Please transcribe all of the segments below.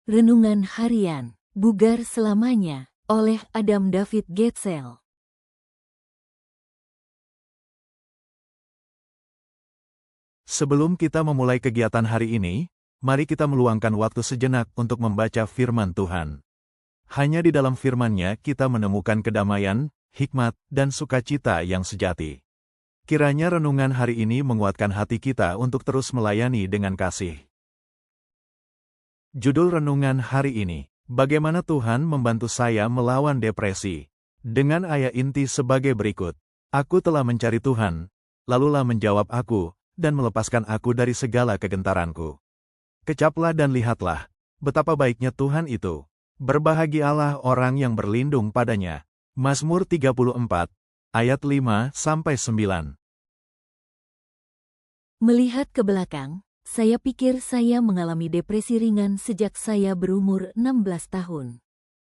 Renungan Harian, Bugar Selamanya, oleh Adam David Getzel. Sebelum kita memulai kegiatan hari ini, mari kita meluangkan waktu sejenak untuk membaca firman Tuhan. Hanya di dalam firman-Nya kita menemukan kedamaian, hikmat, dan sukacita yang sejati. Kiranya renungan hari ini menguatkan hati kita untuk terus melayani dengan kasih. Judul renungan hari ini, bagaimana Tuhan membantu saya melawan depresi. Dengan ayat inti sebagai berikut, aku telah mencari Tuhan, lalulah menjawab aku, dan melepaskan aku dari segala kegentaranku. Kecaplah dan lihatlah, betapa baiknya Tuhan itu. Berbahagialah orang yang berlindung padanya. Mazmur 34, ayat 5-9. Melihat ke belakang, saya pikir saya mengalami depresi ringan sejak saya berumur 16 tahun.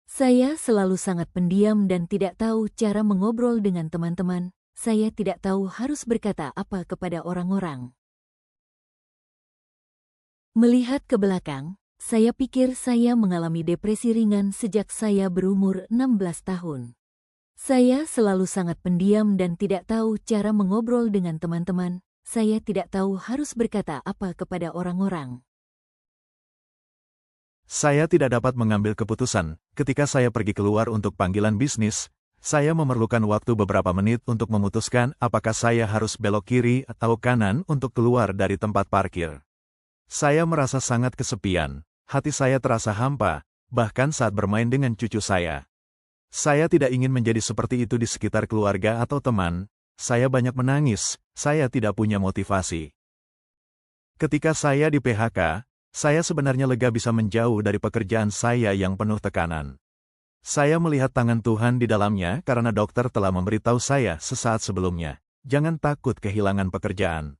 Saya selalu sangat pendiam dan tidak tahu cara mengobrol dengan teman-teman. Saya tidak tahu harus berkata apa kepada orang-orang. Melihat ke belakang, saya pikir saya mengalami depresi ringan sejak saya berumur 16 tahun. Saya selalu sangat pendiam dan tidak tahu cara mengobrol dengan teman-teman. Saya tidak tahu harus berkata apa kepada orang-orang. Saya tidak dapat mengambil keputusan. Ketika saya pergi keluar untuk panggilan bisnis, saya memerlukan waktu beberapa menit untuk memutuskan apakah saya harus belok kiri atau kanan untuk keluar dari tempat parkir. Saya merasa sangat kesepian, hati saya terasa hampa, bahkan saat bermain dengan cucu saya. Saya tidak ingin menjadi seperti itu di sekitar keluarga atau teman. Saya banyak menangis, saya tidak punya motivasi. Ketika saya di PHK, saya sebenarnya lega bisa menjauh dari pekerjaan saya yang penuh tekanan. Saya melihat tangan Tuhan di dalamnya karena dokter telah memberitahu saya sesaat sebelumnya, jangan takut kehilangan pekerjaan.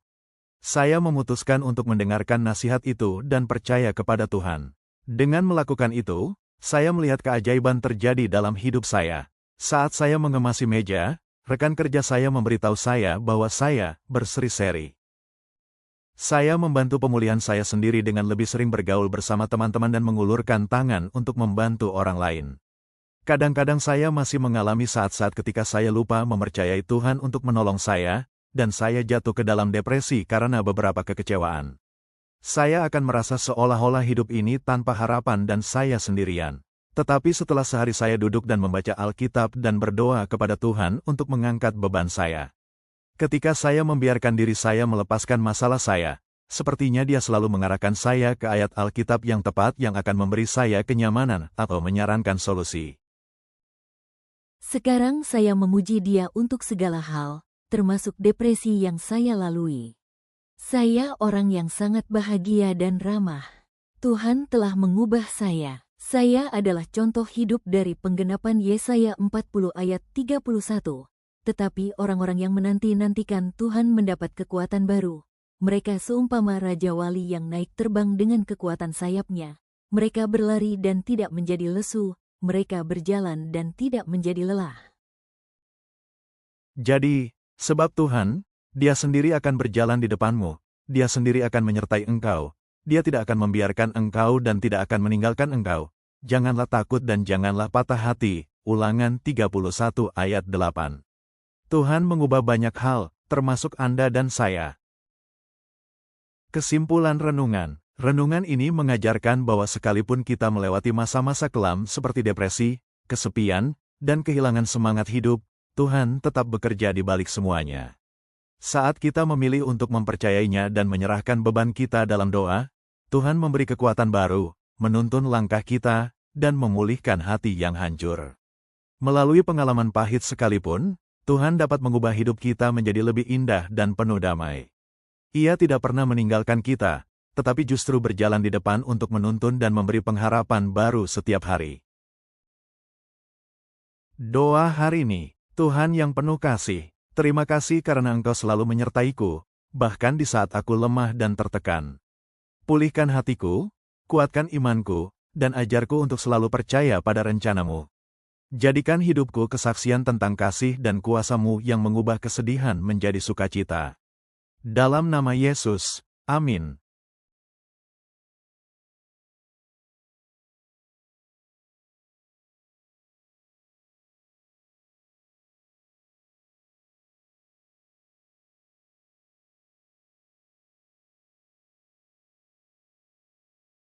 Saya memutuskan untuk mendengarkan nasihat itu dan percaya kepada Tuhan. Dengan melakukan itu, saya melihat keajaiban terjadi dalam hidup saya. Saat saya mengemasi meja, rekan kerja saya memberitahu saya bahwa saya berseri-seri. Saya membantu pemulihan saya sendiri dengan lebih sering bergaul bersama teman-teman dan mengulurkan tangan untuk membantu orang lain. Kadang-kadang saya masih mengalami saat-saat ketika saya lupa mempercayai Tuhan untuk menolong saya, dan saya jatuh ke dalam depresi karena beberapa kekecewaan. Saya akan merasa seolah-olah hidup ini tanpa harapan dan saya sendirian. Tetapi setelah sehari saya duduk dan membaca Alkitab dan berdoa kepada Tuhan untuk mengangkat beban saya. Ketika saya membiarkan diri saya melepaskan masalah saya, sepertinya Dia selalu mengarahkan saya ke ayat Alkitab yang tepat yang akan memberi saya kenyamanan atau menyarankan solusi. Sekarang saya memuji Dia untuk segala hal, termasuk depresi yang saya lalui. Saya orang yang sangat bahagia dan ramah. Tuhan telah mengubah saya. Saya adalah contoh hidup dari penggenapan Yesaya 40 ayat 31. Tetapi orang-orang yang menanti-nantikan Tuhan mendapat kekuatan baru. Mereka seumpama Raja Wali yang naik terbang dengan kekuatan sayapnya. Mereka berlari dan tidak menjadi lesu. Mereka berjalan dan tidak menjadi lelah. Jadi, sebab Tuhan, Dia sendiri akan berjalan di depanmu. Dia sendiri akan menyertai engkau. Dia tidak akan membiarkan engkau dan tidak akan meninggalkan engkau. Janganlah takut dan janganlah patah hati. Ulangan 31 ayat 8. Tuhan mengubah banyak hal, termasuk Anda dan saya. Kesimpulan renungan. Renungan ini mengajarkan bahwa sekalipun kita melewati masa-masa kelam seperti depresi, kesepian, dan kehilangan semangat hidup, Tuhan tetap bekerja di balik semuanya. Saat kita memilih untuk mempercayainya dan menyerahkan beban kita dalam doa, Tuhan memberi kekuatan baru, menuntun langkah kita, dan memulihkan hati yang hancur. Melalui pengalaman pahit sekalipun, Tuhan dapat mengubah hidup kita menjadi lebih indah dan penuh damai. Ia tidak pernah meninggalkan kita, tetapi justru berjalan di depan untuk menuntun dan memberi pengharapan baru setiap hari. Doa hari ini, Tuhan yang penuh kasih, terima kasih karena Engkau selalu menyertaiku, bahkan di saat aku lemah dan tertekan. Pulihkan hatiku, kuatkan imanku, dan ajarku untuk selalu percaya pada rencana-Mu. Jadikan hidupku kesaksian tentang kasih dan kuasa-Mu yang mengubah kesedihan menjadi sukacita. Dalam nama Yesus, amin.